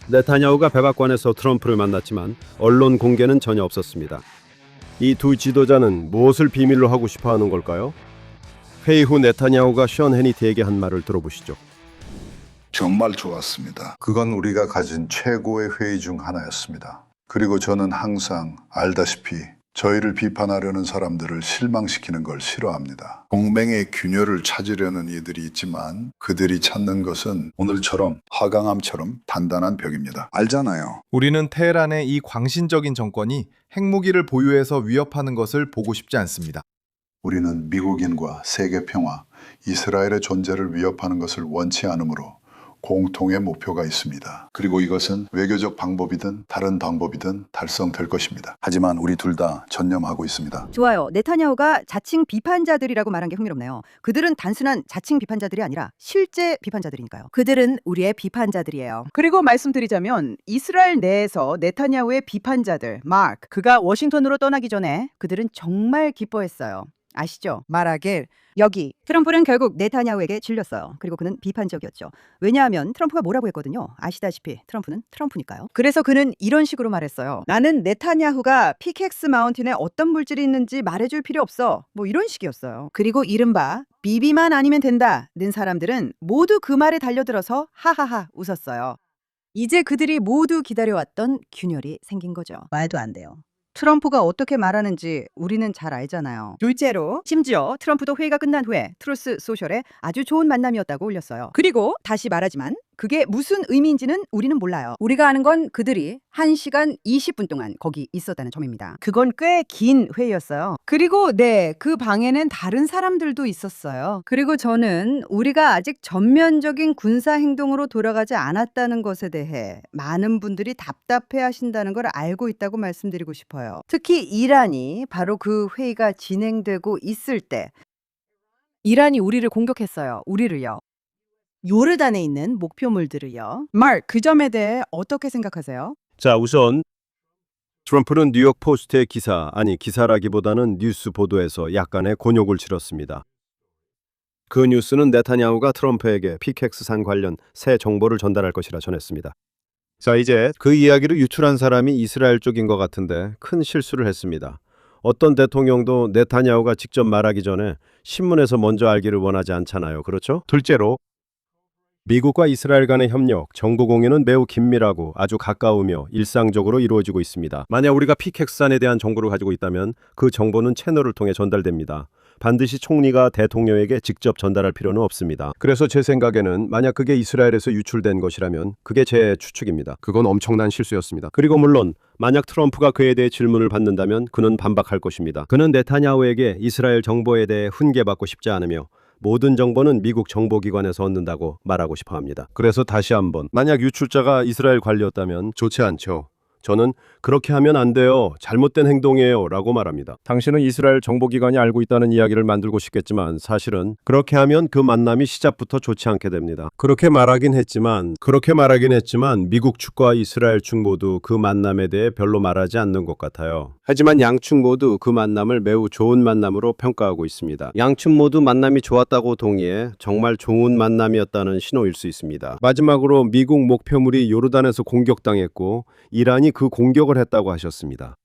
네타냐후가 백악관에서 트럼프를 만났지만 언론 공개는 전혀 없었습니다. 이 두 지도자는 무엇을 비밀로 하고 싶어 하는 걸까요? 회의 후 네타냐후가 션 해니티에게 한 말을 들어보시죠. 정말 좋았습니다. 그건 우리가 가진 최고의 회의 중 하나였습니다. 그리고 저는 항상 알다시피 저희를 비판하려는 사람들을 실망시키는 걸 싫어합니다. 동맹의 균열을 찾으려는 이들이 있지만 그들이 찾는 것은 오늘처럼 화강암처럼 단단한 벽입니다. 알잖아요. 우리는 테헤란의 이 광신적인 정권이 핵무기를 보유해서 위협하는 것을 보고 싶지 않습니다. 우리는 미국인과 세계 평화, 이스라엘의 존재를 위협하는 것을 원치 않으므로 공통의 목표가 있습니다. 그리고 이것은 외교적 방법이든 다른 방법이든 달성될 것입니다. 하지만 우리 둘 다 전념하고 있습니다. 좋아요. 네타냐후가 자칭 비판자들이라고 말한 게 흥미롭네요. 그들은 단순한 자칭 비판자들이 아니라 실제 비판자들이니까요. 그들은 우리의 비판자들이에요. 그리고 말씀드리자면 이스라엘 내에서 네타냐후의 비판자들, 마크, 그가 워싱턴으로 떠나기 전에 그들은 정말 기뻐했어요. 아시죠? 말하길 여기 트럼프는 결국 네타냐후에게 질렸어요. 그리고 그는 비판적이었죠. 왜냐하면 트럼프가 뭐라고 했거든요. 아시다시피 트럼프는 트럼프니까요. 그래서 그는 이런 식으로 말했어요. 나는 네타냐후가 피캑스 마운틴에 어떤 물질이 있는지 말해줄 필요 없어. 뭐 이런 식이었어요. 그리고 이른바 비비만 아니면 된다는 사람들은 모두 그 말에 달려들어서 하하하 웃었어요. 이제 그들이 모두 기다려왔던 균열이 생긴 거죠. 말도 안 돼요. 트럼프가 어떻게 말하는지 우리는 잘 알잖아요. 둘째로 심지어 트럼프도 회의가 끝난 후에 트루스 소셜에 아주 좋은 만남이었다고 올렸어요. 그리고 다시 말하지만 그게 무슨 의미인지는 우리는 몰라요. 우리가 아는 건 그들이 1시간 20분 동안 거기 있었다는 점입니다. 그건 꽤 긴 회의였어요. 그리고 그 방에는 다른 사람들도 있었어요. 그리고 저는 우리가 아직 전면적인 군사 행동으로 돌아가지 않았다는 것에 대해 많은 분들이 답답해 하신다는 걸 알고 있다고 말씀드리고 싶어요. 특히 이란이 바로 그 회의가 진행되고 있을 때 이란이 우리를 공격했어요. 우리를요. 요르단에 있는 목표물들을요. 그 점에 대해 어떻게 생각하세요? 자, 우선 트럼프는 뉴욕 포스트의 기사라기보다는 뉴스 보도에서 약간의 곤욕을 치렀습니다. 그 뉴스는 네타냐후가 트럼프에게 피캑스산 관련 새 정보를 전달할 것이라 전했습니다. 자, 이제 그 이야기를 유출한 사람이 이스라엘 쪽인 것 같은데 큰 실수를 했습니다. 어떤 대통령도 네타냐후가 직접 말하기 전에 신문에서 먼저 알기를 원하지 않잖아요. 그렇죠? 둘째로 미국과 이스라엘 간의 협력, 정보 공유는 매우 긴밀하고 아주 가까우며 일상적으로 이루어지고 있습니다. 만약 우리가 피캑스산에 대한 정보를 가지고 있다면 그 정보는 채널을 통해 전달됩니다. 반드시 총리가 대통령에게 직접 전달할 필요는 없습니다. 그래서 제 생각에는 만약 그게 이스라엘에서 유출된 것이라면 그게 제 추측입니다. 그건 엄청난 실수였습니다. 그리고 물론 만약 트럼프가 그에 대해 질문을 받는다면 그는 반박할 것입니다. 그는 네타냐후에게 이스라엘 정보에 대해 훈계받고 싶지 않으며 모든 정보는 미국 정보기관에서 얻는다고 말하고 싶어 합니다. 그래서 다시 한번 만약 유출자가 이스라엘 관리였다면 좋지 않죠. 저는 그렇게 하면 안 돼요. 잘못된 행동이에요. 라고 말합니다. 당신은 이스라엘 정보기관이 알고 있다는 이야기를 만들고 싶겠지만 사실은 그렇게 하면 그 만남이 시작부터 좋지 않게 됩니다. 그렇게 말하긴 했지만 미국 측과 이스라엘 측 모두 그 만남에 대해 별로 말하지 않는 것 같아요. 하지만 양측 모두 그 만남을 매우 좋은 만남으로 평가하고 있습니다. 양측 모두 만남이 좋았다고 동의해 정말 좋은 만남이었다는 신호일 수 있습니다. 마지막으로 미국 목표물이 요르단에서 공격당했고 이란이 그 공격을 했다고 하셨습니다.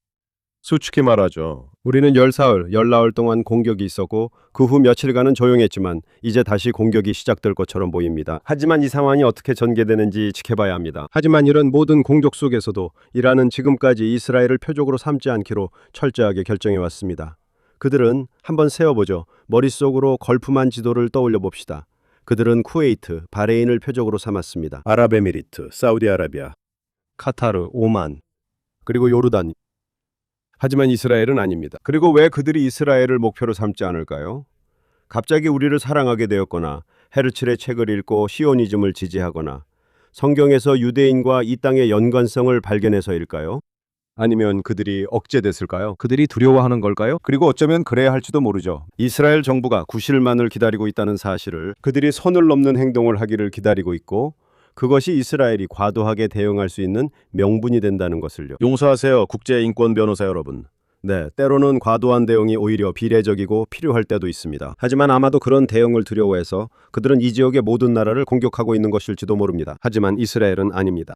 솔직히 말하죠. 우리는 열나흘 동안 공격이 있었고 그 후 며칠간은 조용했지만 이제 다시 공격이 시작될 것처럼 보입니다. 하지만 이 상황이 어떻게 전개되는지 지켜봐야 합니다. 하지만 이런 모든 공격 속에서도 이란은 지금까지 이스라엘을 표적으로 삼지 않기로 철저하게 결정해왔습니다. 그들은 한번 세어보죠. 머릿속으로 걸프만 지도를 떠올려 봅시다. 그들은 쿠웨이트, 바레인을 표적으로 삼았습니다. 아랍에미리트, 사우디아라비아, 카타르, 오만, 그리고 요르단. 하지만 이스라엘은 아닙니다. 그리고 왜 그들이 이스라엘을 목표로 삼지 않을까요? 갑자기 우리를 사랑하게 되었거나 헤르츠의 책을 읽고 시오니즘을 지지하거나 성경에서 유대인과 이 땅의 연관성을 발견해서일까요? 아니면 그들이 억제됐을까요? 그들이 두려워하는 걸까요? 그리고 어쩌면 그래야 할지도 모르죠. 이스라엘 정부가 구실만을 기다리고 있다는 사실을 그들이 선을 넘는 행동을 하기를 기다리고 있고 그것이 이스라엘이 과도하게 대응할 수 있는 명분이 된다는 것을요. 용서하세요, 국제인권 변호사 여러분. 네, 때로는 과도한 대응이 오히려 비례적이고 필요할 때도 있습니다. 하지만 아마도 그런 대응을 두려워해서 그들은 이 지역의 모든 나라를 공격하고 있는 것일지도 모릅니다. 하지만 이스라엘은 아닙니다.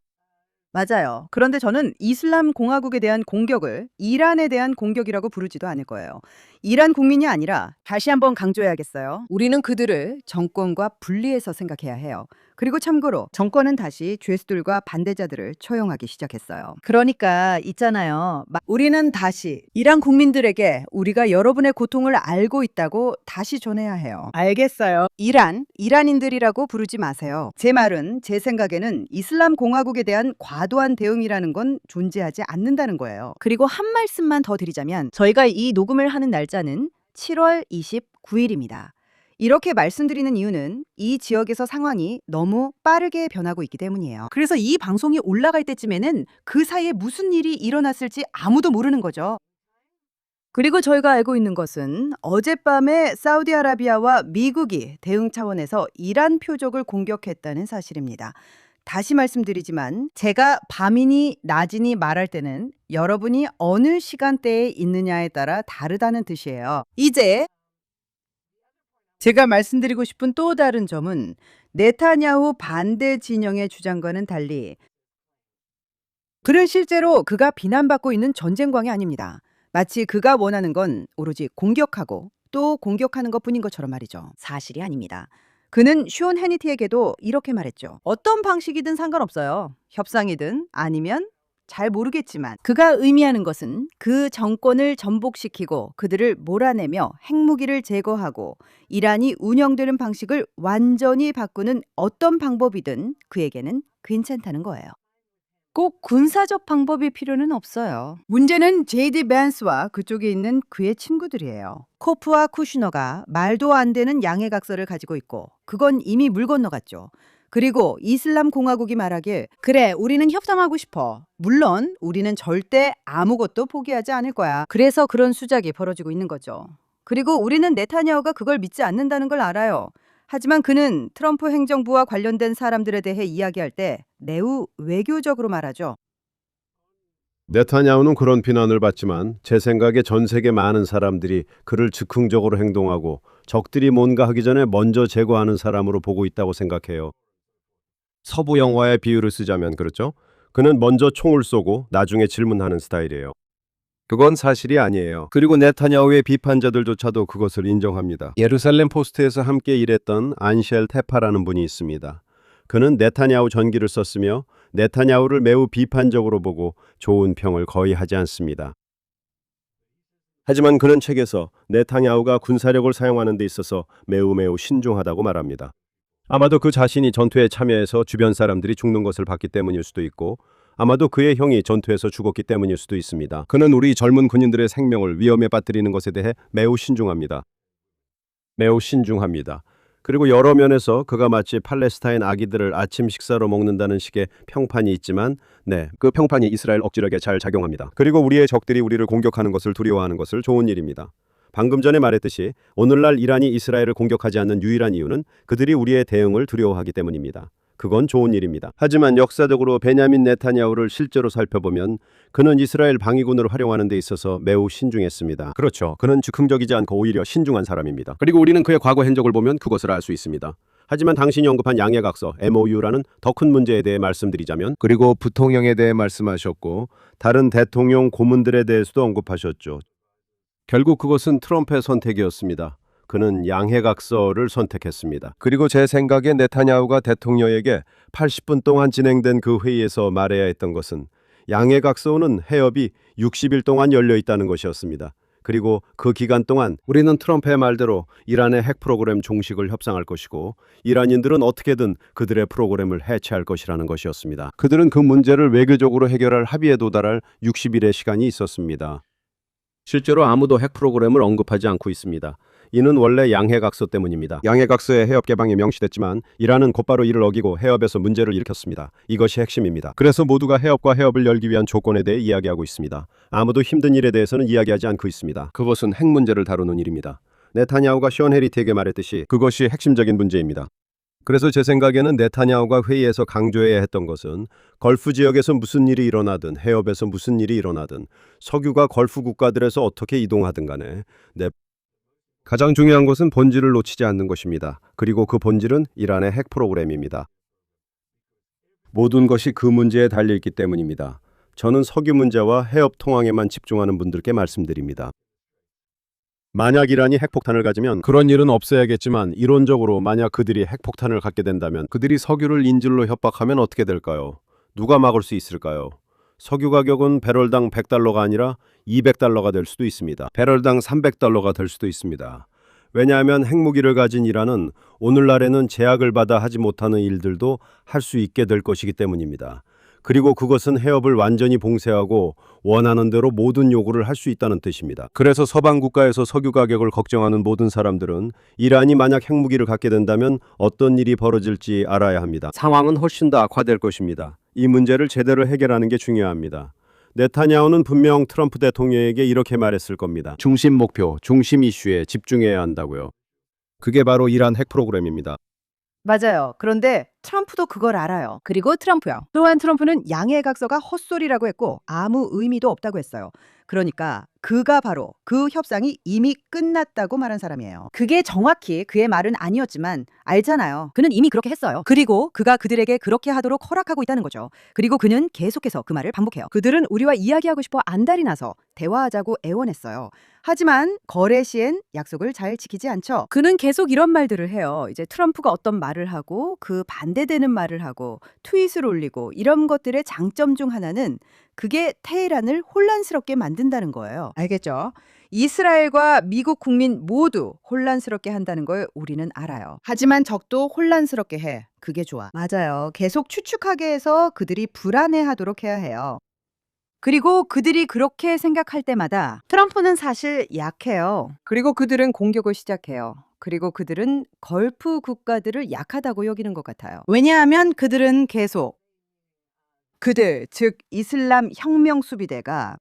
맞아요. 그런데 저는 이슬람 공화국에 대한 공격을 이란에 대한 공격이라고 부르지도 않을 거예요. 이란 국민이 아니라 다시 한번 강조해야겠어요. 우리는 그들을 정권과 분리해서 생각해야 해요. 그리고 참고로 정권은 다시 죄수들과 반대자들을 처형하기 시작했어요. 그러니까 있잖아요. 우리는 다시 이란 국민들에게 우리가 여러분의 고통을 알고 있다고 다시 전해야 해요. 알겠어요. 이란인들이라고 부르지 마세요. 제 말은 제 생각에는 이슬람 공화국에 대한 과도한 대응이라는 건 존재하지 않는다는 거예요. 그리고 한 말씀만 더 드리자면 저희가 이 녹음을 하는 날짜는 7월 29일입니다. 이렇게 말씀드리는 이유는 이 지역에서 상황이 너무 빠르게 변하고 있기 때문이에요. 그래서 이 방송이 올라갈 때쯤에는 그 사이에 무슨 일이 일어났을지 아무도 모르는 거죠. 그리고 저희가 알고 있는 것은 어젯밤에 사우디아라비아와 미국이 대응 차원에서 이란 표적을 공격했다는 사실입니다. 다시 말씀드리지만 제가 밤이니 낮이니 말할 때는 여러분이 어느 시간대에 있느냐에 따라 다르다는 뜻이에요. 이제 제가 말씀드리고 싶은 또 다른 점은 네타냐후 반대 진영의 주장과는 달리 그는 실제로 그가 비난받고 있는 전쟁광이 아닙니다. 마치 그가 원하는 건 오로지 공격하고 또 공격하는 것뿐인 것처럼 말이죠. 사실이 아닙니다. 그는 숀 해니티에게도 이렇게 말했죠. 어떤 방식이든 상관없어요. 협상이든 아니면 잘 모르겠지만 그가 의미하는 것은 그 정권을 전복시키고 그들을 몰아내며 핵무기를 제거하고 이란이 운영되는 방식을 완전히 바꾸는 어떤 방법이든 그에게는 괜찮다는 거예요. 꼭 군사적 방법일 필요는 없어요. 문제는 제이디 벤스와 그쪽에 있는 그의 친구들이에요. 코프와 쿠슈너가 말도 안 되는 양해각서를 가지고 있고 그건 이미 물 건너갔죠. 그리고 이슬람 공화국이 말하길 그래 우리는 협상하고 싶어. 물론 우리는 절대 아무것도 포기하지 않을 거야. 그래서 그런 수작이 벌어지고 있는 거죠. 그리고 우리는 네타냐후가 그걸 믿지 않는다는 걸 알아요. 하지만 그는 트럼프 행정부와 관련된 사람들에 대해 이야기할 때 매우 외교적으로 말하죠. 네타냐후는 그런 비난을 받지만 제 생각에 전 세계 많은 사람들이 그를 즉흥적으로 행동하고 적들이 뭔가 하기 전에 먼저 제거하는 사람으로 보고 있다고 생각해요. 서부 영화의 비유를 쓰자면 그렇죠? 그는 먼저 총을 쏘고 나중에 질문하는 스타일이에요. 그건 사실이 아니에요. 그리고 네타냐후의 비판자들조차도 그것을 인정합니다. 예루살렘 포스트에서 함께 일했던 안셸 테파라는 분이 있습니다. 그는 네타냐후 전기를 썼으며 네타냐후를 매우 비판적으로 보고 좋은 평을 거의 하지 않습니다. 하지만 그는 책에서 네타냐후가 군사력을 사용하는 데 있어서 매우 신중하다고 말합니다. 아마도 그 자신이 전투에 참여해서 주변 사람들이 죽는 것을 봤기 때문일 수도 있고 아마도 그의 형이 전투에서 죽었기 때문일 수도 있습니다. 그는 우리 젊은 군인들의 생명을 위험에 빠뜨리는 것에 대해 매우 신중합니다. 매우 신중합니다. 그리고 여러 면에서 그가 마치 팔레스타인 아기들을 아침 식사로 먹는다는 식의 평판이 있지만 그 평판이 이스라엘 억지력에 잘 작용합니다. 그리고 우리의 적들이 우리를 공격하는 것을 두려워하는 것을 좋은 일입니다. 방금 전에 말했듯이 오늘날 이란이 이스라엘을 공격하지 않는 유일한 이유는 그들이 우리의 대응을 두려워하기 때문입니다. 그건 좋은 일입니다. 하지만 역사적으로 베냐민 네타냐후를 실제로 살펴보면 그는 이스라엘 방위군으로 활용하는 데 있어서 매우 신중했습니다. 그렇죠. 그는 즉흥적이지 않고 오히려 신중한 사람입니다. 그리고 우리는 그의 과거 행적을 보면 그것을 알 수 있습니다. 하지만 당신이 언급한 양해각서 MOU라는 더 큰 문제에 대해 말씀드리자면 그리고 부통령에 대해 말씀하셨고 다른 대통령 고문들에 대해서도 언급하셨죠. 결국 그것은 트럼프의 선택이었습니다. 그는 양해각서를 선택했습니다. 그리고 제 생각에 네타냐후가 대통령에게 80분 동안 진행된 그 회의에서 말해야 했던 것은 양해각서는 해협이 60일 동안 열려 있다는 것이었습니다. 그리고 그 기간 동안 우리는 트럼프의 말대로 이란의 핵 프로그램 종식을 협상할 것이고 이란인들은 어떻게든 그들의 프로그램을 해체할 것이라는 것이었습니다. 그들은 그 문제를 외교적으로 해결할 합의에 도달할 60일의 시간이 있었습니다. 실제로 아무도 핵 프로그램을 언급하지 않고 있습니다. 이는 원래 양해각서 때문입니다. 양해각서의 해협 개방이 명시됐지만 이란은 곧바로 이를 어기고 해협에서 문제를 일으켰습니다. 이것이 핵심입니다. 그래서 모두가 해협과 해협을 열기 위한 조건에 대해 이야기하고 있습니다. 아무도 힘든 일에 대해서는 이야기하지 않고 있습니다. 그것은 핵 문제를 다루는 일입니다. 네타냐후가 숀 해리티에게 말했듯이 그것이 핵심적인 문제입니다. 그래서 제 생각에는 네타냐후가 회의에서 강조해야 했던 것은 걸프 지역에서 무슨 일이 일어나든 해협에서 무슨 일이 일어나든 석유가 걸프 국가들에서 어떻게 이동하든 간에 가장 중요한 것은 본질을 놓치지 않는 것입니다. 그리고 그 본질은 이란의 핵 프로그램입니다. 모든 것이 그 문제에 달려 있기 때문입니다. 저는 석유 문제와 해협 통항에만 집중하는 분들께 말씀드립니다. 만약 이란이 핵폭탄을 가지면 그런 일은 없어야겠지만 이론적으로 만약 그들이 핵폭탄을 갖게 된다면 그들이 석유를 인질로 협박하면 어떻게 될까요? 누가 막을 수 있을까요? 석유 가격은 배럴당 100달러가 아니라 200달러가 될 수도 있습니다. 배럴당 300달러가 될 수도 있습니다. 왜냐하면 핵무기를 가진 이란은 오늘날에는 제약을 받아 하지 못하는 일들도 할 수 있게 될 것이기 때문입니다. 그리고 그것은 해협을 완전히 봉쇄하고 원하는 대로 모든 요구를 할 수 있다는 뜻입니다. 그래서 서방 국가에서 석유 가격을 걱정하는 모든 사람들은 이란이 만약 핵무기를 갖게 된다면 어떤 일이 벌어질지 알아야 합니다. 상황은 훨씬 더 악화될 것입니다. 이 문제를 제대로 해결하는 게 중요합니다. 네타냐후는 분명 트럼프 대통령에게 이렇게 말했을 겁니다. 중심 목표, 중심 이슈에 집중해야 한다고요. 그게 바로 이란 핵 프로그램입니다. 맞아요. 그런데 트럼프도 그걸 알아요. 그리고 트럼프요. 또한 트럼프는 양해 각서가 헛소리라고 했고 아무 의미도 없다고 했어요. 그러니까 그가 바로 그 협상이 이미 끝났다고 말한 사람이에요. 그게 정확히 그의 말은 아니었지만 알잖아요. 그는 이미 그렇게 했어요. 그리고 그가 그들에게 그렇게 하도록 허락하고 있다는 거죠. 그리고 그는 계속해서 그 말을 반복해요. 그들은 우리와 이야기하고 싶어 안달이 나서 대화하자고 애원했어요. 하지만 거래 시엔 약속을 잘 지키지 않죠. 그는 계속 이런 말들을 해요. 이제 트럼프가 어떤 말을 하고 그 반대되는 말을 하고 트윗을 올리고 이런 것들의 장점 중 하나는 그게 테헤란을 혼란스럽게 만든다는 거예요. 알겠죠? 이스라엘과 미국 국민 모두 혼란스럽게 한다는 걸 우리는 알아요. 하지만 적도 혼란스럽게 해. 그게 좋아. 맞아요. 계속 추측하게 해서 그들이 불안해하도록 해야 해요. 그리고 그들이 그렇게 생각할 때마다 트럼프는 사실 약해요. 그리고 그들은 공격을 시작해요. 그리고 그들은 걸프 국가들을 약하다고 여기는 것 같아요. 왜냐하면 그들은 계속 그들, 즉 이슬람 혁명 수비대가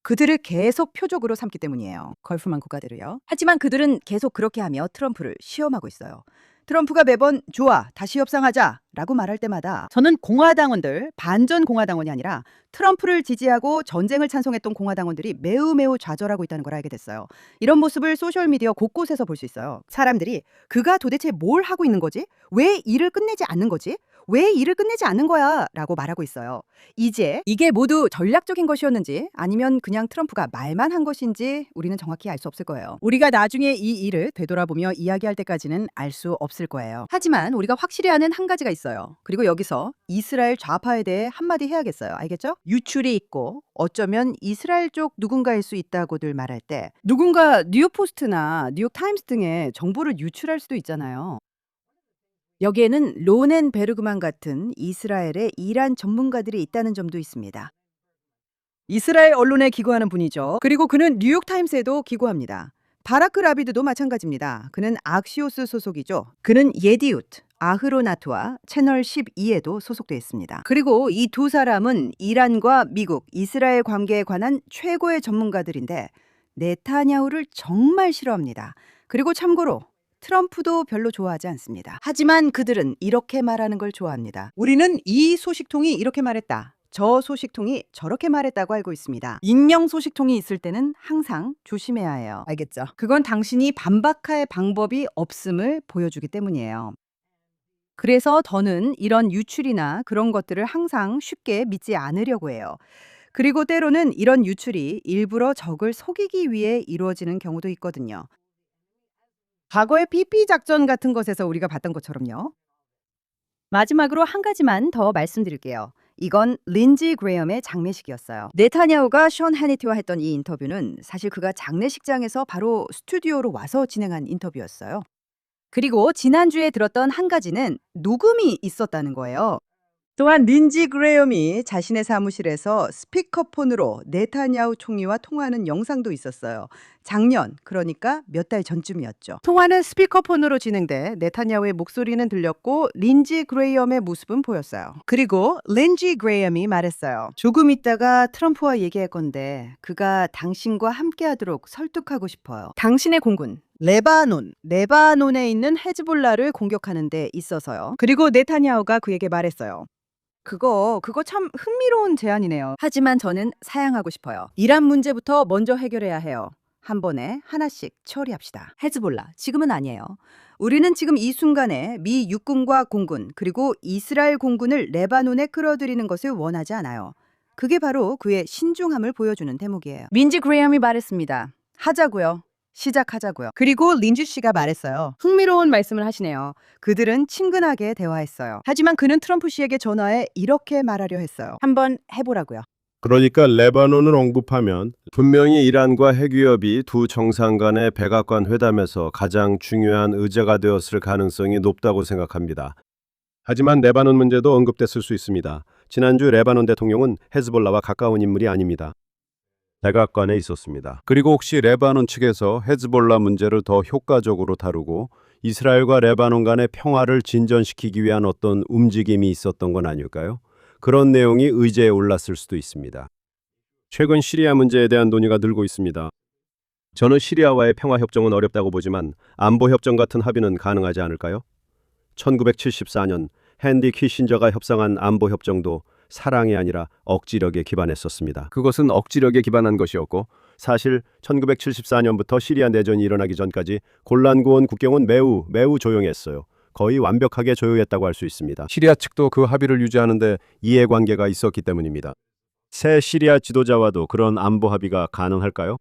그들을 계속 표적으로 삼기 때문이에요. 걸프만 국가들을요. 하지만 그들은 계속 그렇게 하며 트럼프를 시험하고 있어요. 트럼프가 매번 좋아, 다시 협상하자 라고 말할 때마다 저는 공화당원들, 반전 공화당원이 아니라 트럼프를 지지하고 전쟁을 찬송했던 공화당원들이 매우 좌절하고 있다는 걸 알게 됐어요. 이런 모습을 소셜미디어 곳곳에서 볼 수 있어요. 사람들이 그가 도대체 뭘 하고 있는 거지? 왜 일을 끝내지 않는 거지? 왜 일을 끝내지 않는 거야? 라고 말하고 있어요. 이제 이게 모두 전략적인 것이었는지 아니면 그냥 트럼프가 말만 한 것인지 우리는 정확히 알 수 없을 거예요. 우리가 나중에 이 일을 되돌아보며 이야기할 때까지는 알 수 없을 거예요. 하지만 우리가 확실히 아는 한 가지가 있어요. 그리고 여기서 이스라엘 좌파에 대해 한마디 해야겠어요. 알겠죠? 유출이 있고 어쩌면 이스라엘 쪽 누군가일 수 있다고들 말할 때 누군가 뉴욕포스트나 뉴욕타임스 등의 정보를 유출할 수도 있잖아요. 여기에는 로넨 베르그만 같은 이스라엘의 이란 전문가들이 있다는 점도 있습니다. 이스라엘 언론에 기고하는 분이죠. 그리고 그는 뉴욕타임스에도 기고합니다. 바라크 라비드도 마찬가지입니다. 그는 악시오스 소속이죠. 그는 예디웃, 아흐로나트와 채널 12에도 소속돼 있습니다. 그리고 이 두 사람은 이란과 미국, 이스라엘 관계에 관한 최고의 전문가들인데 네타냐후를 정말 싫어합니다. 그리고 참고로 트럼프도 별로 좋아하지 않습니다. 하지만 그들은 이렇게 말하는 걸 좋아합니다. 우리는 이 소식통이 이렇게 말했다. 저 소식통이 저렇게 말했다고 알고 있습니다. 익명 소식통이 있을 때는 항상 조심해야 해요. 알겠죠? 그건 당신이 반박할 방법이 없음을 보여주기 때문이에요. 그래서 저는 이런 유출이나 그런 것들을 항상 쉽게 믿지 않으려고 해요. 그리고 때로는 이런 유출이 일부러 적을 속이기 위해 이루어지는 경우도 있거든요. 과거의 PP 작전 같은 것에서 우리가 봤던 것처럼요. 마지막으로 한 가지만 더 말씀드릴게요. 이건 린지 그레엄의 장례식이었어요. 네타냐후가 션 해니티와 했던 이 인터뷰는 사실 그가 장례식장에서 바로 스튜디오로 와서 진행한 인터뷰였어요. 그리고 지난주에 들었던 한 가지는 녹음이 있었다는 거예요. 또한 린지 그레엄이 자신의 사무실에서 스피커폰으로 네타냐후 총리와 통화하는 영상도 있었어요. 작년, 그러니까 몇 달 전쯤이었죠. 통화는 스피커폰으로 진행돼 네타냐후의 목소리는 들렸고 린지 그레엄의 모습은 보였어요. 그리고 린지 그레엄이 말했어요. 조금 있다가 트럼프와 얘기할 건데 그가 당신과 함께하도록 설득하고 싶어요. 당신의 공군 레바논에 있는 헤즈볼라를 공격하는 데 있어서요. 그리고 네타냐후가 그에게 말했어요. 그거 참 흥미로운 제안이네요. 하지만 저는 사양하고 싶어요. 이란 문제부터 먼저 해결해야 해요. 한 번에 하나씩 처리합시다. 헤즈볼라, 지금은 아니에요. 우리는 지금 이 순간에 미 육군과 공군 그리고 이스라엘 공군을 레바논에 끌어들이는 것을 원하지 않아요. 그게 바로 그의 신중함을 보여주는 대목이에요. 민지 그레이엄이 말했습니다. 하자고요. 시작하자고요. 그리고 린주 씨가 말했어요. 흥미로운 말씀을 하시네요. 그들은 친근하게 대화했어요. 하지만 그는 트럼프 씨에게 전화해 이렇게 말하려 했어요. 한번 해보라고요. 그러니까 레바논을 언급하면 분명히 이란과 핵위협이 두 정상 간의 백악관 회담에서 가장 중요한 의제가 되었을 가능성이 높다고 생각합니다. 하지만 레바논 문제도 언급됐을 수 있습니다. 지난주 레바논 대통령은 헤즈볼라와 가까운 인물이 아닙니다. 백악관에 있었습니다. 그리고 혹시 레바논 측에서 헤즈볼라 문제를 더 효과적으로 다루고 이스라엘과 레바논 간의 평화를 진전시키기 위한 어떤 움직임이 있었던 건 아닐까요? 그런 내용이 의제에 올랐을 수도 있습니다. 최근 시리아 문제에 대한 논의가 늘고 있습니다. 저는 시리아와의 평화협정은 어렵다고 보지만 안보협정 같은 합의는 가능하지 않을까요? 1974년 헨리 키신저가 협상한 안보협정도 사랑이 아니라 억지력에 기반했었습니다. 그것은 억지력에 기반한 것이었고 사실 1974년부터 시리아 내전이 일어나기 전까지 골란 고원 국경은 매우 조용했어요. 거의 완벽하게 조용했다고 할 수 있습니다. 시리아 측도 그 합의를 유지하는데 이해관계가 있었기 때문입니다. 새 시리아 지도자와도 그런 안보 합의가 가능할까요?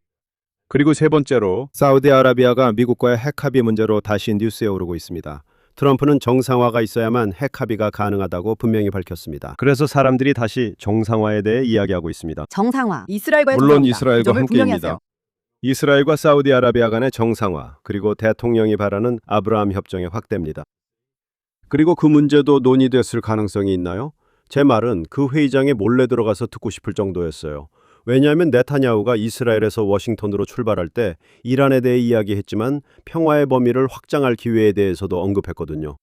그리고 세 번째로 사우디아라비아가 미국과의 핵 합의 문제로 다시 뉴스에 오르고 있습니다. 트럼프는 정상화가 있어야만 핵 합의가 가능하다고 분명히 밝혔습니다. 그래서 사람들이 다시 정상화에 대해 이야기하고 있습니다. 정상화. 이스라엘과의 물론 정상화다. 이스라엘과 그 점을 분명히 함께입니다. 하세요. 이스라엘과 사우디아라비아 간의 정상화, 그리고 대통령이 바라는 아브라함 협정의 확대입니다. 그리고 그 문제도 논의됐을 가능성이 있나요? 제 말은 그 회의장에 몰래 들어가서 듣고 싶을 정도였어요. 왜냐하면 네타냐후가 이스라엘에서 워싱턴으로 출발할 때 이란에 대해 이야기했지만 평화의 범위를 확장할 기회에 대해서도 언급했거든요.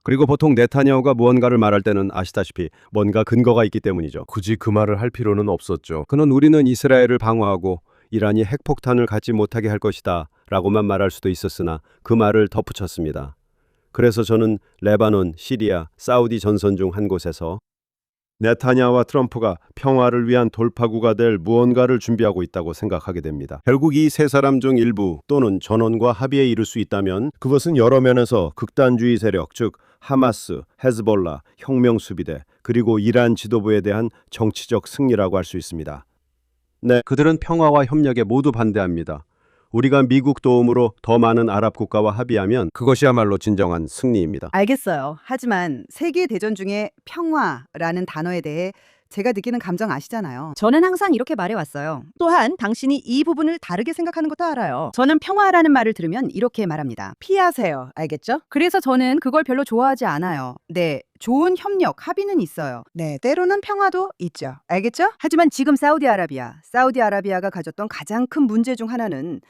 그리고 보통 네타냐후가 무언가를 말할 때는 아시다시피 뭔가 근거가 있기 때문이죠. 굳이 그 말을 할 필요는 없었죠. 그는 우리는 이스라엘을 방어하고 이란이 핵폭탄을 갖지 못하게 할 것이다 라고만 말할 수도 있었으나 그 말을 덧붙였습니다. 그래서 저는 레바논, 시리아, 사우디 전선 중 한 곳에서 네타냐후와 트럼프가 평화를 위한 돌파구가 될 무언가를 준비하고 있다고 생각하게 됩니다. 결국 이 세 사람 중 일부 또는 전원과 합의에 이를 수 있다면 그것은 여러 면에서 극단주의 세력, 즉 하마스, 헤즈볼라, 혁명수비대, 그리고 이란 지도부에 대한 정치적 승리라고 할 수 있습니다. 네, 그들은 평화와 협력에 모두 반대합니다. 우리가 미국 도움으로 더 많은 아랍 국가와 합의하면 그것이야말로 진정한 승리입니다. 알겠어요. 하지만 세계대전 중에 평화라는 단어에 대해 제가 느끼는 감정 아시잖아요. 저는 항상 이렇게 말해왔어요. 또한 당신이 이 부분을 다르게 생각하는 것도 알아요. 저는 평화라는 말을 들으면 이렇게 말합니다. 피하세요. 알겠죠? 그래서 저는 그걸 별로 좋아하지 않아요. 네, 좋은 협력, 합의는 있어요. 네, 때로는 평화도 있죠. 알겠죠? 하지만 지금 사우디아라비아가 가졌던 가장 큰 문제 중 하나는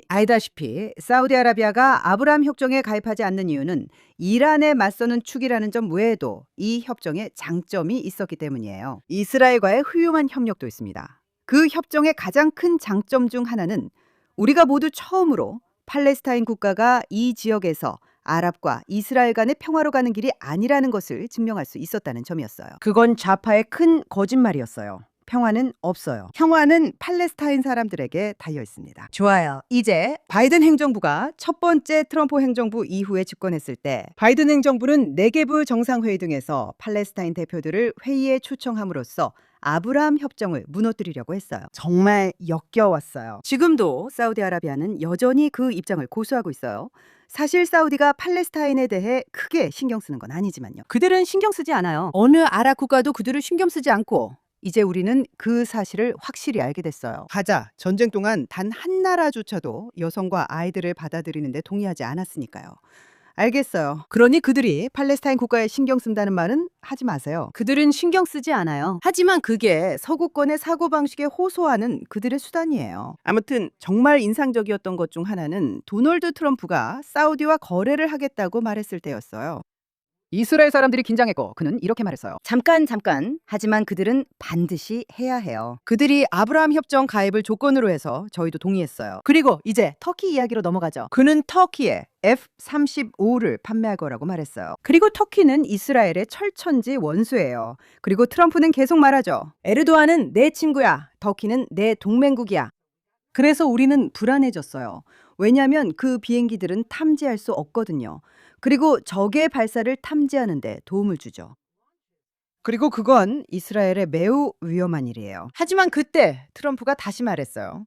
알다시피 사우디아라비아가 아브라함 협정에 가입하지 않는 이유는 이란에 맞서는 축이라는 점 외에도 이 협정에 장점이 있었기 때문이에요. 이스라엘과의 훌륭한 협력도 있습니다. 그 협정의 가장 큰 장점 중 하나는 우리가 모두 처음으로 팔레스타인 국가가 이 지역에서 아랍과 이스라엘 간의 평화로 가는 길이 아니라는 것을 증명할 수 있었다는 점이었어요. 그건 좌파의 큰 거짓말이었어요. 평화는 없어요. 평화는 팔레스타인 사람들에게 달려 있습니다. 좋아요. 이제 바이든 행정부가 첫 번째 트럼프 행정부 이후에 집권했을 때 바이든 행정부는 네게브 정상회의 등에서 팔레스타인 대표들을 회의에 초청함으로써 아브라함 협정을 무너뜨리려고 했어요. 정말 역겨웠어요. 지금도 사우디아라비아는 여전히 그 입장을 고수하고 있어요. 사실 사우디가 팔레스타인에 대해 크게 신경 쓰는 건 아니지만요. 그들은 신경 쓰지 않아요. 어느 아랍 국가도 그들을 신경 쓰지 않고 이제 우리는 그 사실을 확실히 알게 됐어요. 가자 전쟁 동안 단 한 나라조차도 여성과 아이들을 받아들이는데 동의하지 않았으니까요. 알겠어요. 그러니 그들이 팔레스타인 국가에 신경 쓴다는 말은 하지 마세요. 그들은 신경 쓰지 않아요. 하지만 그게 서구권의 사고방식에 호소하는 그들의 수단이에요. 아무튼 정말 인상적이었던 것 중 하나는 도널드 트럼프가 사우디와 거래를 하겠다고 말했을 때였어요. 이스라엘 사람들이 긴장했고 그는 이렇게 말했어요. 잠깐. 하지만 그들은 반드시 해야 해요. 그들이 아브라함 협정 가입을 조건으로 해서 저희도 동의했어요. 그리고 이제 터키 이야기로 넘어가죠. 그는 터키에 F-35를 판매할 거라고 말했어요. 그리고 터키는 이스라엘의 철천지 원수예요. 그리고 트럼프는 계속 말하죠. 에르도안은 내 친구야. 터키는 내 동맹국이야. 그래서 우리는 불안해졌어요. 왜냐하면 그 비행기들은 탐지할 수 없거든요. 그리고 적의 발사를 탐지하는데 도움을 주죠. 그리고 그건 이스라엘에 매우 위험한 일이에요. 하지만 그때 트럼프가 다시 말했어요.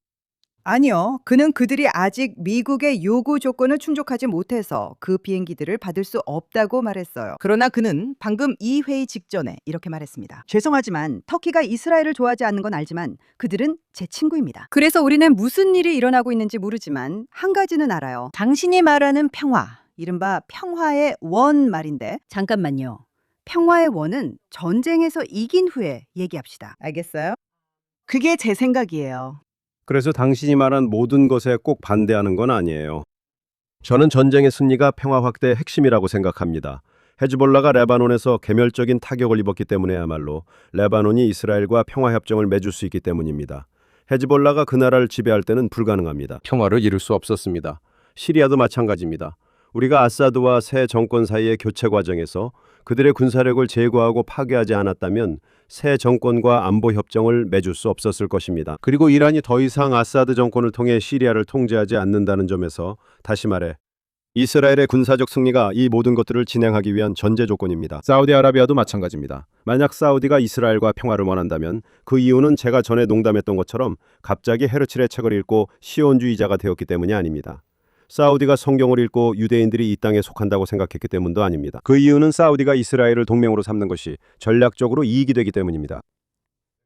아니요. 그는 그들이 아직 미국의 요구 조건을 충족하지 못해서 그 비행기들을 받을 수 없다고 말했어요. 그러나 그는 방금 이 회의 직전에 이렇게 말했습니다. 죄송하지만 터키가 이스라엘을 좋아하지 않는 건 알지만 그들은 제 친구입니다. 그래서 우리는 무슨 일이 일어나고 있는지 모르지만 한 가지는 알아요. 당신이 말하는 평화, 이른바 평화의 원 말인데 잠깐만요. 평화의 원은 전쟁에서 이긴 후에 얘기합시다. 알겠어요? 그게 제 생각이에요. 그래서 당신이 말한 모든 것에 꼭 반대하는 건 아니에요. 저는 전쟁의 승리가 평화 확대의 핵심이라고 생각합니다. 헤즈볼라가 레바논에서 개멸적인 타격을 입었기 때문에야말로 레바논이 이스라엘과 평화협정을 맺을 수 있기 때문입니다. 헤즈볼라가 그 나라를 지배할 때는 불가능합니다. 평화를 이룰 수 없었습니다. 시리아도 마찬가지입니다. 우리가 아사드와 새 정권 사이의 교체 과정에서 그들의 군사력을 제거하고 파괴하지 않았다면 새 정권과 안보 협정을 맺을 수 없었을 것입니다. 그리고 이란이 더 이상 아사드 정권을 통해 시리아를 통제하지 않는다는 점에서 다시 말해 이스라엘의 군사적 승리가 이 모든 것들을 진행하기 위한 전제 조건입니다. 사우디아라비아도 마찬가지입니다. 만약 사우디가 이스라엘과 평화를 원한다면 그 이유는 제가 전에 농담했던 것처럼 갑자기 헤르칠의 책을 읽고 시온주의자가 되었기 때문이 아닙니다. 사우디가 성경을 읽고 유대인들이 이 땅에 속한다고 생각했기 때문도 아닙니다. 그 이유는 사우디가 이스라엘을 동맹으로 삼는 것이 전략적으로 이익이 되기 때문입니다.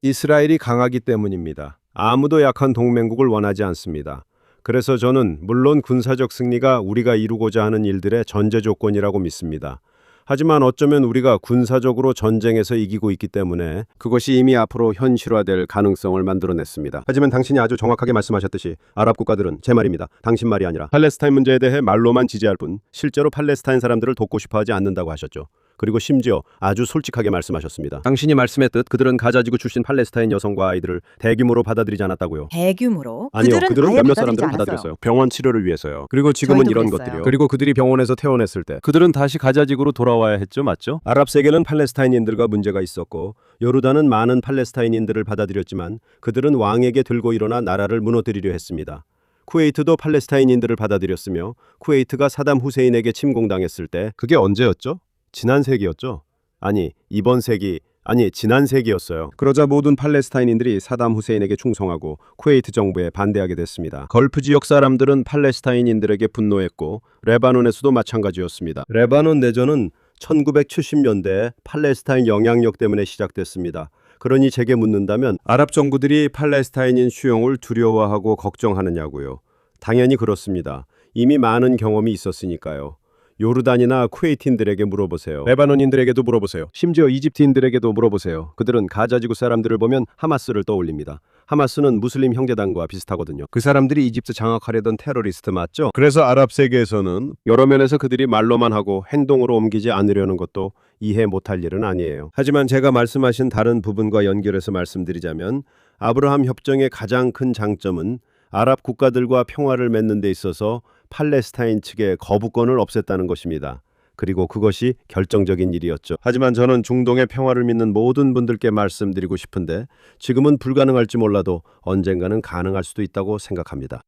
이스라엘이 강하기 때문입니다. 아무도 약한 동맹국을 원하지 않습니다. 그래서 저는 물론 군사적 승리가 우리가 이루고자 하는 일들의 전제 조건이라고 믿습니다. 하지만 어쩌면 우리가 군사적으로 전쟁에서 이기고 있기 때문에 그것이 이미 앞으로 현실화될 가능성을 만들어냈습니다. 하지만 당신이 아주 정확하게 말씀하셨듯이 아랍 국가들은 제 말입니다. 당신 말이 아니라 팔레스타인 문제에 대해 말로만 지지할 뿐 실제로 팔레스타인 사람들을 돕고 싶어하지 않는다고 하셨죠. 그리고 심지어 아주 솔직하게 말씀하셨습니다. 당신이 말씀했듯 그들은 가자지구 출신 팔레스타인 여성과 아이들을 대규모로 받아들이지 않았다고요. 대규모로? 아니요, 그들은 아예 몇몇 받아들이지 사람들은 않았어요. 받아들였어요. 병원 치료를 위해서요. 그리고 지금은 저희도 이런 그랬어요. 것들이요. 그리고 그들이 병원에서 퇴원했을 때 그들은 다시 가자지구로 돌아와야 했죠, 맞죠? 아랍 세계는 팔레스타인인들과 문제가 있었고 요르단은 많은 팔레스타인인들을 받아들였지만 그들은 왕에게 들고 일어나 나라를 무너뜨리려 했습니다. 쿠웨이트도 팔레스타인인들을 받아들였으며 쿠웨이트가 사담 후세인에게 침공당했을 때 그게 언제였죠? 지난 세기였죠? 아니, 이번 세기, 아니 지난 세기였어요. 그러자 모든 팔레스타인인들이 사담 후세인에게 충성하고 쿠웨이트 정부에 반대하게 됐습니다. 걸프 지역 사람들은 팔레스타인인들에게 분노했고 레바논에서도 마찬가지였습니다. 레바논 내전은 1970년대에 팔레스타인 영향력 때문에 시작됐습니다. 그러니 제게 묻는다면 아랍 정부들이 팔레스타인인 수용을 두려워하고 걱정하느냐고요. 당연히 그렇습니다. 이미 많은 경험이 있었으니까요. 요르단이나 쿠웨이트인들에게 물어보세요. 레바논인들에게도 물어보세요. 심지어 이집트인들에게도 물어보세요. 그들은 가자지구 사람들을 보면 하마스를 떠올립니다. 하마스는 무슬림 형제단과 비슷하거든요. 그 사람들이 이집트 장악하려던 테러리스트 맞죠? 그래서 아랍 세계에서는 여러 면에서 그들이 말로만 하고 행동으로 옮기지 않으려는 것도 이해 못할 일은 아니에요. 하지만 제가 말씀하신 다른 부분과 연결해서 말씀드리자면 아브라함 협정의 가장 큰 장점은 아랍 국가들과 평화를 맺는 데 있어서 팔레스타인 측의 거부권을 없앴다는 것입니다. 그리고 그것이 결정적인 일이었죠. 하지만 저는 중동의 평화를 믿는 모든 분들께 말씀드리고 싶은데 지금은 불가능할지 몰라도 언젠가는 가능할 수도 있다고 생각합니다.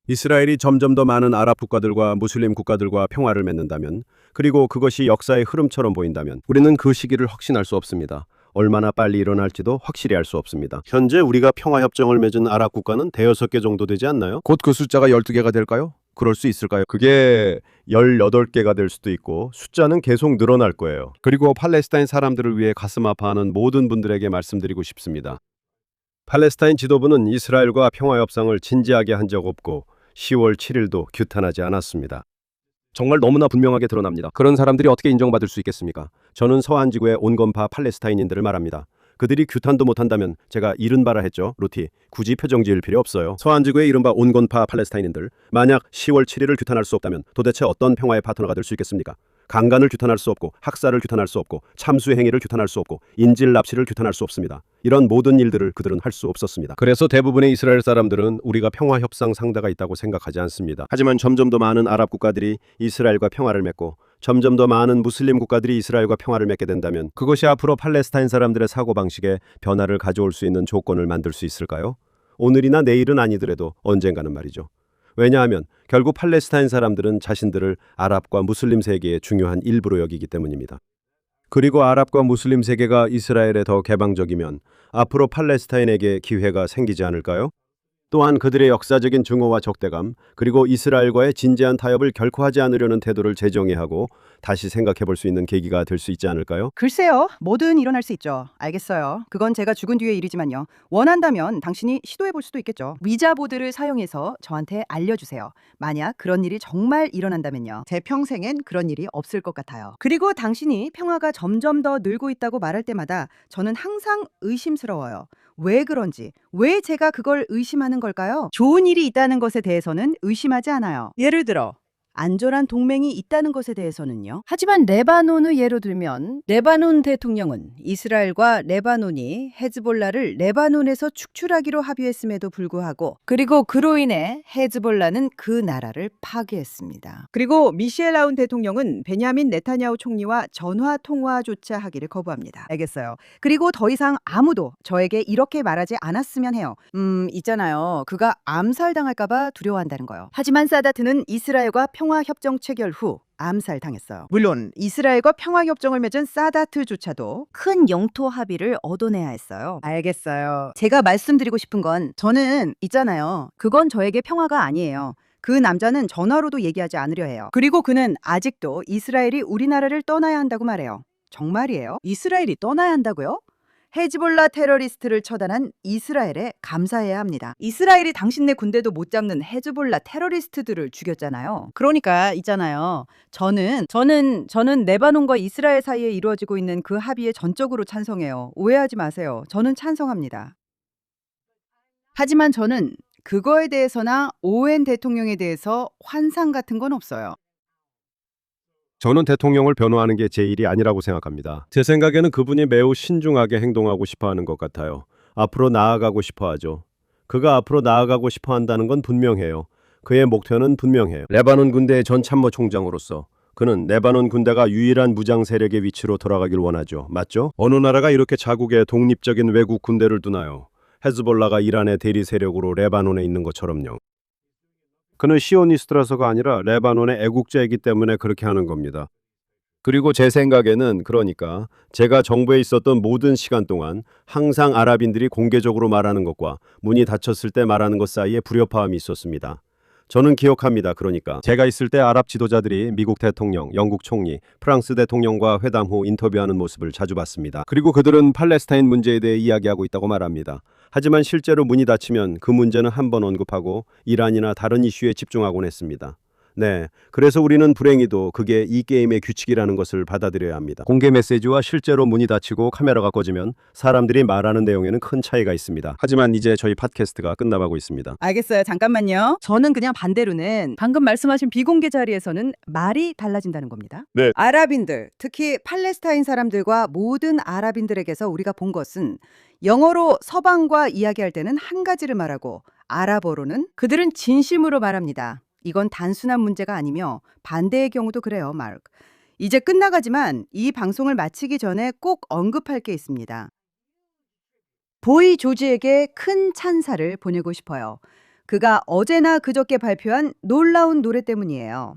이스라엘이 점점 더 많은 아랍 국가들과 무슬림 국가들과 평화를 맺는다면 그리고 그것이 역사의 흐름처럼 보인다면 우리는 그 시기를 확신할 수 없습니다. 얼마나 빨리 일어날지도 확실히 알 수 없습니다. 현재 우리가 평화협정을 맺은 아랍 국가는 대여섯 개 정도 되지 않나요? 곧 그 숫자가 12개가 될까요? 그럴 수 있을까요? 그게 18개가 될 수도 있고 숫자는 계속 늘어날 거예요. 그리고 팔레스타인 사람들을 위해 가슴 아파하는 모든 분들에게 말씀드리고 싶습니다. 팔레스타인 지도부는 이스라엘과 평화협상을 진지하게 한 적 없고 10월 7일도 규탄하지 않았습니다. 정말 너무나 분명하게 드러납니다. 그런 사람들이 어떻게 인정받을 수 있겠습니까? 저는 서한 지구의 온건파 팔레스타인인들을 말합니다. 그들이 규탄도 못한다면 제가 이른바라 했죠. 루티, 굳이 표정 지을 필요 없어요. 서한 지구의 이른바 온건파 팔레스타인인들, 만약 10월 7일을 규탄할 수 없다면 도대체 어떤 평화의 파트너가 될 수 있겠습니까? 강간을 규탄할 수 없고 학살을 규탄할 수 없고 참수 행위를 규탄할 수 없고 인질 납치를 규탄할 수 없습니다. 이런 모든 일들을 그들은 할 수 없었습니다. 그래서 대부분의 이스라엘 사람들은 우리가 평화 협상 상대가 있다고 생각하지 않습니다. 하지만 점점 더 많은 아랍 국가들이 이스라엘과 평화를 맺고 점점 더 많은 무슬림 국가들이 이스라엘과 평화를 맺게 된다면 그것이 앞으로 팔레스타인 사람들의 사고방식에 변화를 가져올 수 있는 조건을 만들 수 있을까요? 오늘이나 내일은 아니더라도 언젠가는 말이죠. 왜냐하면 결국 팔레스타인 사람들은 자신들을 아랍과 무슬림 세계의 중요한 일부로 여기기 때문입니다. 그리고 아랍과 무슬림 세계가 이스라엘에 더 개방적이면 앞으로 팔레스타인에게 기회가 생기지 않을까요? 또한 그들의 역사적인 증오와 적대감, 그리고 이스라엘과의 진지한 타협을 결코 하지 않으려는 태도를 재정의하고 다시 생각해 볼 수 있는 계기가 될 수 있지 않을까요? 글쎄요. 뭐든 일어날 수 있죠. 알겠어요. 그건 제가 죽은 뒤의 일이지만요. 원한다면 당신이 시도해 볼 수도 있겠죠. 위자보드를 사용해서 저한테 알려주세요. 만약 그런 일이 정말 일어난다면요. 제 평생엔 그런 일이 없을 것 같아요. 그리고 당신이 평화가 점점 더 늘고 있다고 말할 때마다 저는 항상 의심스러워요. 왜 그런지, 왜 제가 그걸 의심하는 걸까요? 좋은 일이 있다는 것에 대해서는 의심하지 않아요. 예를 들어 안전한 동맹이 있다는 것에 대해서는요. 하지만 레바논을 예로 들면 레바논 대통령은 이스라엘과 레바논이 헤즈볼라를 레바논에서 축출하기로 합의했음에도 불구하고 그리고 그로 인해 헤즈볼라는 그 나라를 파괴했습니다. 그리고 미셸 아운 대통령은 베냐민 네타냐후 총리와 전화 통화조차 하기를 거부합니다. 알겠어요. 그리고 더 이상 아무도 저에게 이렇게 말하지 않았으면 해요. 있잖아요. 그가 암살당할까봐 두려워한다는 거요. 하지만 사다트는 이스라엘과 평화협정 체결 후 암살당했어요. 물론 이스라엘과 평화협정을 맺은 사다트조차도 큰 영토 합의를 얻어내야 했어요. 알겠어요. 제가 말씀드리고 싶은 건 저는 있잖아요. 그건 저에게 평화가 아니에요. 그 남자는 전화로도 얘기하지 않으려 해요. 그리고 그는 아직도 이스라엘이 우리나라를 떠나야 한다고 말해요. 정말이에요? 이스라엘이 떠나야 한다고요? 헤즈볼라 테러리스트를 처단한 이스라엘에 감사해야 합니다. 이스라엘이 당신네 군대도 못 잡는 헤즈볼라 테러리스트들을 죽였잖아요. 그러니까 있잖아요. 저는 레바논과 이스라엘 사이에 이루어지고 있는 그 합의에 전적으로 찬성해요. 오해하지 마세요. 저는 찬성합니다. 하지만 저는 그거에 대해서나 오웬 대통령에 대해서 환상 같은 건 없어요. 저는 대통령을 변호하는 게 제 일이 아니라고 생각합니다. 제 생각에는 그분이 매우 신중하게 행동하고 싶어 하는 것 같아요. 앞으로 나아가고 싶어 하죠. 그가 앞으로 나아가고 싶어 한다는 건 분명해요. 그의 목표는 분명해요. 레바논 군대의 전 참모총장으로서 그는 레바논 군대가 유일한 무장 세력의 위치로 돌아가길 원하죠. 맞죠? 어느 나라가 이렇게 자국에 독립적인 외국 군대를 두나요? 헤즈볼라가 이란의 대리 세력으로 레바논에 있는 것처럼요. 그는 시오니스트라서가 아니라 레바논의 애국자이기 때문에 그렇게 하는 겁니다. 그리고 제 생각에는 그러니까 제가 정부에 있었던 모든 시간 동안 항상 아랍인들이 공개적으로 말하는 것과 문이 닫혔을 때 말하는 것 사이에 불협화음이 있었습니다. 저는 기억합니다. 그러니까 제가 있을 때 아랍 지도자들이 미국 대통령, 영국 총리, 프랑스 대통령과 회담 후 인터뷰하는 모습을 자주 봤습니다. 그리고 그들은 팔레스타인 문제에 대해 이야기하고 있다고 말합니다. 하지만 실제로 문이 닫히면 그 문제는 한 번 언급하고 이란이나 다른 이슈에 집중하곤 했습니다. 네, 그래서 우리는 불행히도 그게 이 게임의 규칙이라는 것을 받아들여야 합니다. 공개 메시지와 실제로 문이 닫히고 카메라가 꺼지면 사람들이 말하는 내용에는 큰 차이가 있습니다. 하지만 이제 저희 팟캐스트가 끝나가고 있습니다. 알겠어요. 잠깐만요. 저는 그냥 반대로는 방금 말씀하신 비공개 자리에서는 말이 달라진다는 겁니다. 네. 아랍인들, 특히 팔레스타인 사람들과 모든 아랍인들에게서 우리가 본 것은 영어로 서방과 이야기할 때는 한 가지를 말하고 아랍어로는 그들은 진심으로 말합니다. 이건 단순한 문제가 아니며 반대의 경우도 그래요, 마크. 이제 끝나가지만 이 방송을 마치기 전에 꼭 언급할 게 있습니다. 보이 조지에게 큰 찬사를 보내고 싶어요. 그가 어제나 그저께 발표한 놀라운 노래 때문이에요.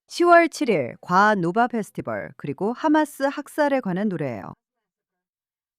10월 7일 과노바 페스티벌 그리고 하마스 학살에 관한 노래예요.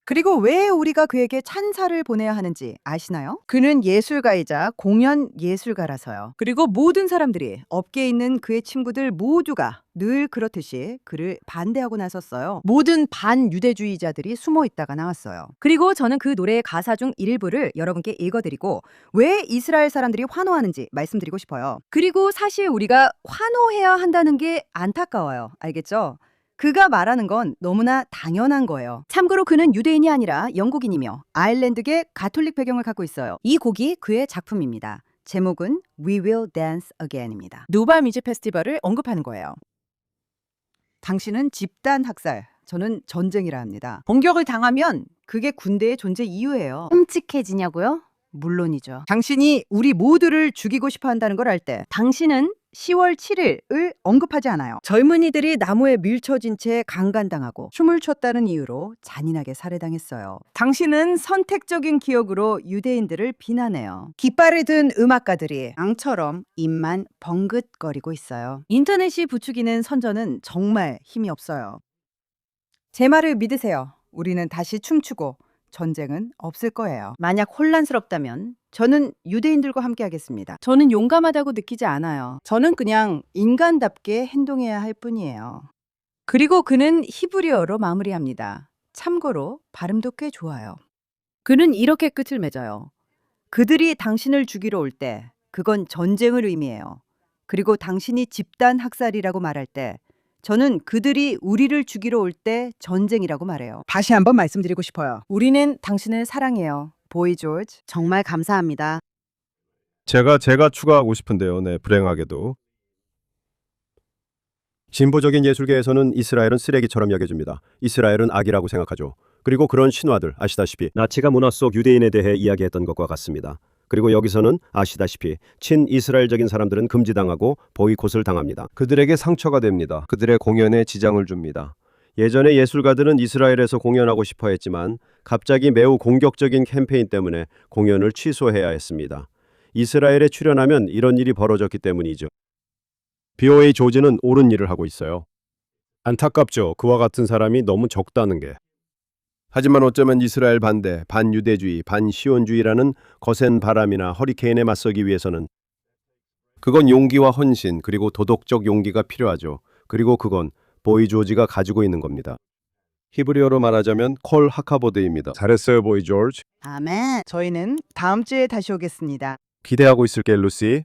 그리고 왜 우리가 그에게 찬사를 보내야 하는지 아시나요? 그는 예술가이자 공연 예술가라서요. 그리고 모든 사람들이 업계에 있는 그의 친구들 모두가 늘 그렇듯이 그를 반대하고 나섰어요. 모든 반유대주의자들이 숨어 있다가 나왔어요. 그리고 저는 그 노래의 가사 중 일부를 여러분께 읽어드리고 왜 이스라엘 사람들이 환호하는지 말씀드리고 싶어요. 그리고 사실 우리가 환호해야 한다는 게 안타까워요. 알겠죠? 그가 말하는 건 너무나 당연한 거예요. 참고로 그는 유대인이 아니라 영국인이며 아일랜드계 가톨릭 배경을 갖고 있어요. 이 곡이 그의 작품입니다. 제목은 We Will Dance Again입니다. 노바 뮤직 페스티벌을 언급하는 거예요. 당신은 집단 학살, 저는 전쟁이라 합니다. 공격을 당하면 그게 군대의 존재 이유예요. 끔찍해지냐고요? 물론이죠. 당신이 우리 모두를 죽이고 싶어 한다는 걸 알 때 당신은 10월 7일을 언급하지 않아요. 젊은이들이 나무에 밀쳐진 채 강간당하고 춤을 췄다는 이유로 잔인하게 살해당했어요. 당신은 선택적인 기억으로 유대인들을 비난해요. 깃발을 든 음악가들이 앙처럼 입만 벙긋거리고 있어요. 인터넷이 부추기는 선전은 정말 힘이 없어요. 제 말을 믿으세요. 우리는 다시 춤추고 전쟁은 없을 거예요. 만약 혼란스럽다면 저는 유대인들과 함께 하겠습니다. 저는 용감하다고 느끼지 않아요. 저는 그냥 인간답게 행동해야 할 뿐이에요. 그리고 그는 히브리어로 마무리합니다. 참고로 발음도 꽤 좋아요. 그는 이렇게 끝을 맺어요. 그들이 당신을 죽이러 올 때 그건 전쟁을 의미해요. 그리고 당신이 집단 학살이라고 말할 때 저는 그들이 우리를 죽이러 올 때 전쟁이라고 말해요. 다시 한번 말씀드리고 싶어요. 우리는 당신을 사랑해요. 보이 조지. 정말 감사합니다. 제가 추가하고 싶은데요. 네, 불행하게도. 진보적인 예술계에서는 이스라엘은 쓰레기처럼 여겨집니다. 이스라엘은 악이라고 생각하죠. 그리고 그런 신화들 아시다시피 나치가 문화 속 유대인에 대해 이야기했던 것과 같습니다. 그리고 여기서는 아시다시피 친이스라엘적인 사람들은 금지당하고 보이콧을 당합니다. 그들에게 상처가 됩니다. 그들의 공연에 지장을 줍니다. 예전에 예술가들은 이스라엘에서 공연하고 싶어 했지만 갑자기 매우 공격적인 캠페인 때문에 공연을 취소해야 했습니다. 이스라엘에 출연하면 이런 일이 벌어졌기 때문이죠. BOA 조지는 옳은 일을 하고 있어요. 안타깝죠. 그와 같은 사람이 너무 적다는 게. 하지만 어쩌면 이스라엘 반대, 반유대주의, 반시온주의라는 거센 바람이나 허리케인에 맞서기 위해서는 그건 용기와 헌신 그리고 도덕적 용기가 필요하죠. 그리고 그건 보이 조지가 가지고 있는 겁니다. 히브리어로 말하자면 콜 하카보드입니다. 잘했어요, 보이 조지. 아멘. 저희는 다음 주에 다시 오겠습니다. 기대하고 있을게, 루시.